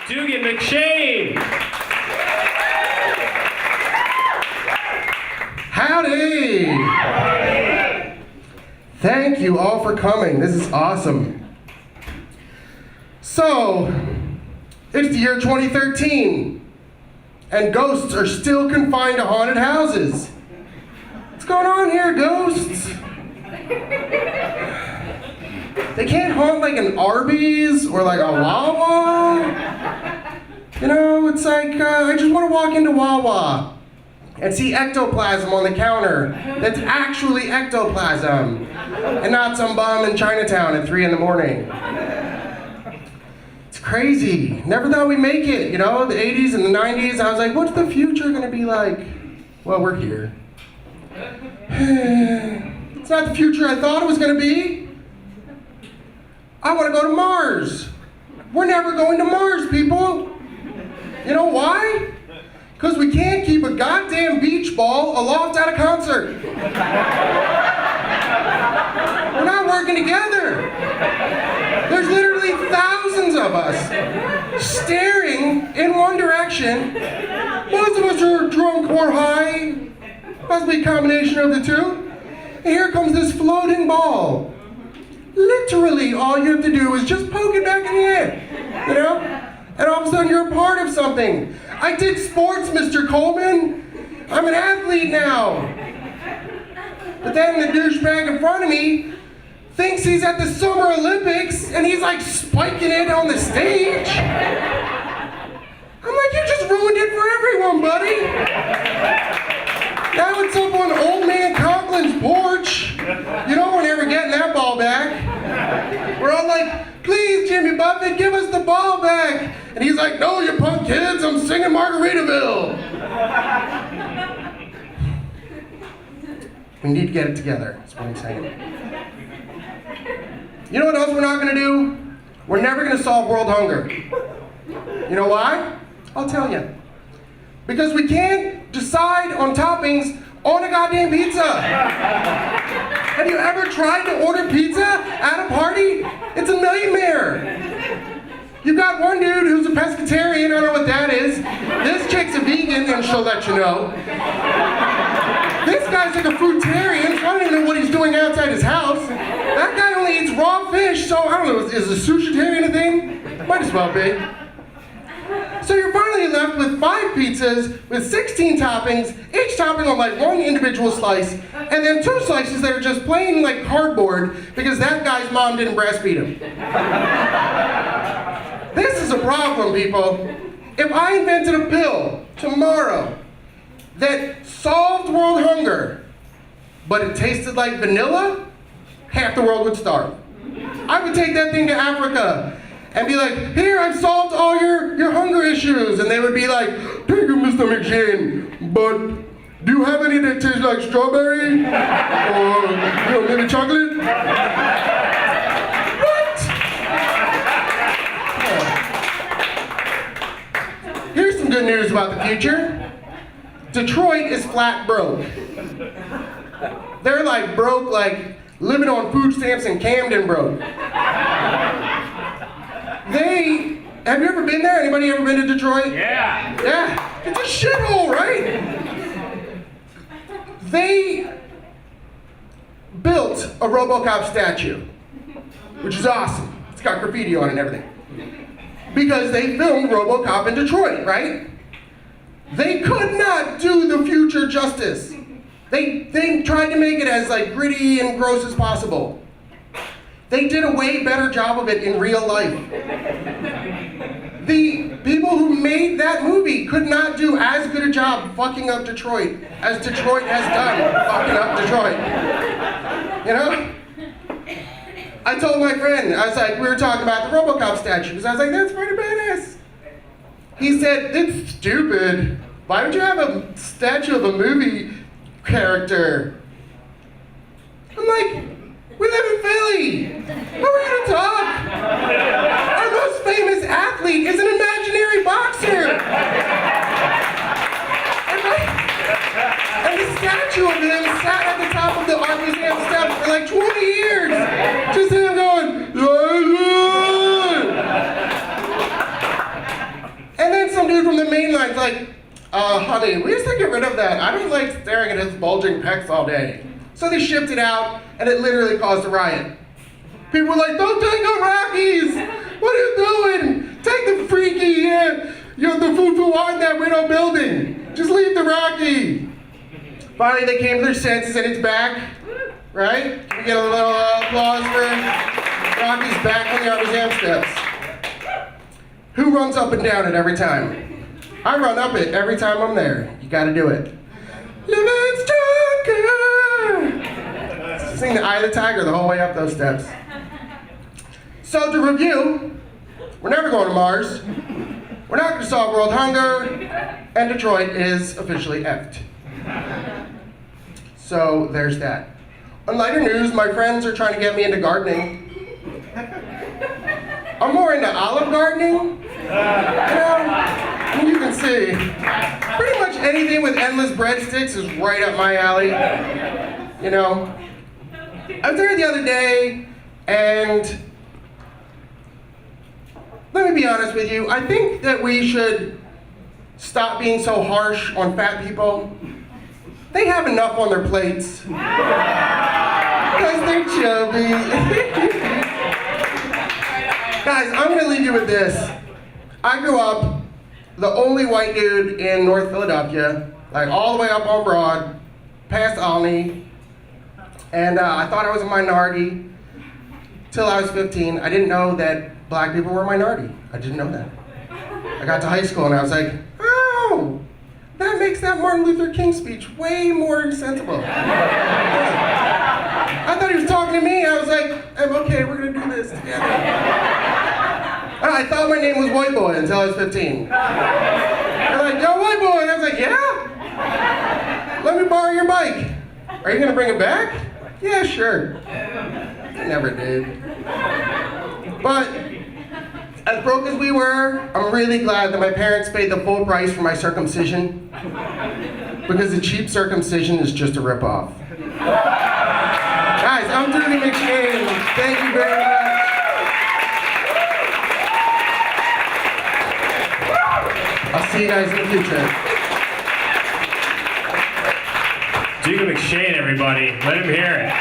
Dugan McShain. Howdy! Thank you all for coming. This is awesome. So, it's the year 2013, and ghosts are still confined to haunted houses. What's going on here, ghosts? They can't haunt like an Arby's or like a Wawa. You know, it's like, I just want to walk into Wawa and see ectoplasm on the counter that's actually ectoplasm and not some bum in Chinatown at 3 in the morning. It's crazy. Never thought we'd make it, you know, the 80s and the 90s. I was like, what's the future gonna be like? Well, we're here. It's not the future I thought it was gonna be. I want to go to Mars. We're never going to Mars, people. You know why? Because we can't keep a goddamn beach ball aloft at a concert. We're not working together. There's literally thousands of us staring in one direction. Most of us are drunk or high. Possibly a combination of the two. And here comes this floating ball. Literally, all you have to do is just poke it back in the air, you know? And all of a sudden, you're a part of something. I did sports, Mr. Coleman. I'm an athlete now. But then the douchebag in front of me thinks he's at the Summer Olympics, and he's like spiking it on the stage. I'm like, you just ruined it for everyone, buddy. Now it's up on old man Conklin's porch. You know we're never getting that ball back. We're all like, please, Jimmy Buffett, give us the ball back. And he's like, no, you punk kids, I'm singing Margaritaville. We need to get it together, that's what I'm saying. You know what else we're not gonna do? We're never gonna solve world hunger. You know why? I'll tell you. Because we can't decide on toppings on a goddamn pizza. Have you ever tried to order pizza at a party? It's a nightmare. You got one dude who's a pescatarian, I don't know what that is. This chick's a vegan, and she'll let you know. This guy's like a fruitarian, so I don't even know what he's doing outside his house. That guy only eats raw fish, so I don't know, is a sushitarian a thing? Might as well be. So you're finally left with 5 pizzas with 16 toppings, each topping on like one individual slice, and then 2 slices that are just plain like cardboard because that guy's mom didn't breastfeed him. This is a problem, people. If I invented a pill tomorrow that solved world hunger, but it tasted like vanilla, half the world would starve. I would take that thing to Africa and be like, here, I've solved all your hunger issues. And they would be like, thank you, Mr. McShain, but do you have any that taste like strawberry? Or, you know, maybe chocolate? What? Yeah. Here's some good news about the future. Detroit is flat broke. They're like broke, like living on food stamps in Camden broke. Have you ever been there? Anybody ever been to Detroit? Yeah. Yeah, it's a shithole, right? They built a RoboCop statue, which is awesome. It's got graffiti on it and everything. Because they filmed RoboCop in Detroit, right? They could not do the future justice. They tried to make it as like gritty and gross as possible. They did a way better job of it in real life. The people who made that movie could not do as good a job fucking up Detroit as Detroit has done fucking up Detroit. You know? I told my friend, I was like, we were talking about the RoboCop statue, because I was like, that's pretty badass. He said, it's stupid. Why would you have a statue of a movie character? I'm like, we live in Philly. How are you to talk? Our most famous athlete is an imaginary boxer. And the statue of him sat at the top of the art museum steps for like 20 years. Just him going, main line's like, honey, we used to get rid of that. I don't like staring at his bulging pecs all day. So they shipped it out, and it literally caused a riot. People were like, don't take the Rockies! What are you doing? Take the freaky, the foo-foo on that widow building. Just leave the Rocky. Finally, they came to their senses, and it's back, right? Can we get a little applause for Rocky's back on the Army Jam steps? Who runs up and down it every time? I run up it every time I'm there. You gotta do it. Living stronger! Sing the Eye of the Tiger the whole way up those steps. So to review, we're never going to Mars. We're not gonna solve world hunger, and Detroit is officially effed. So there's that. On lighter news, my friends are trying to get me into gardening. I'm more into olive gardening. You can see, pretty much anything with endless breadsticks is right up my alley. You know, I was there the other day, and let me be honest with you, I think that we should stop being so harsh on fat people. They have enough on their plates. Because they're chubby. Guys, I'm gonna leave you with this. I grew up the only white dude in North Philadelphia, like all the way up on Broad, past Olney, and I thought I was a minority till I was 15. I didn't know that black people were a minority. I didn't know that. I got to high school and I was like, oh, that makes that Martin Luther King speech way more sensible. I thought he was talking to me. I was like, okay, we're gonna do this together. I thought my name was White Boy until I was 15. They're like, yo, White Boy. And I was like, yeah? Let me borrow your bike. Are you gonna bring it back? Yeah, sure. I never did. But as broke as we were, I'm really glad that my parents paid the full price for my circumcision, because the cheap circumcision is just a ripoff. Guys, I'm Dugan McShain. Thank you very much. I'll see you guys in the future. Dugan McShain, everybody. Let him hear it.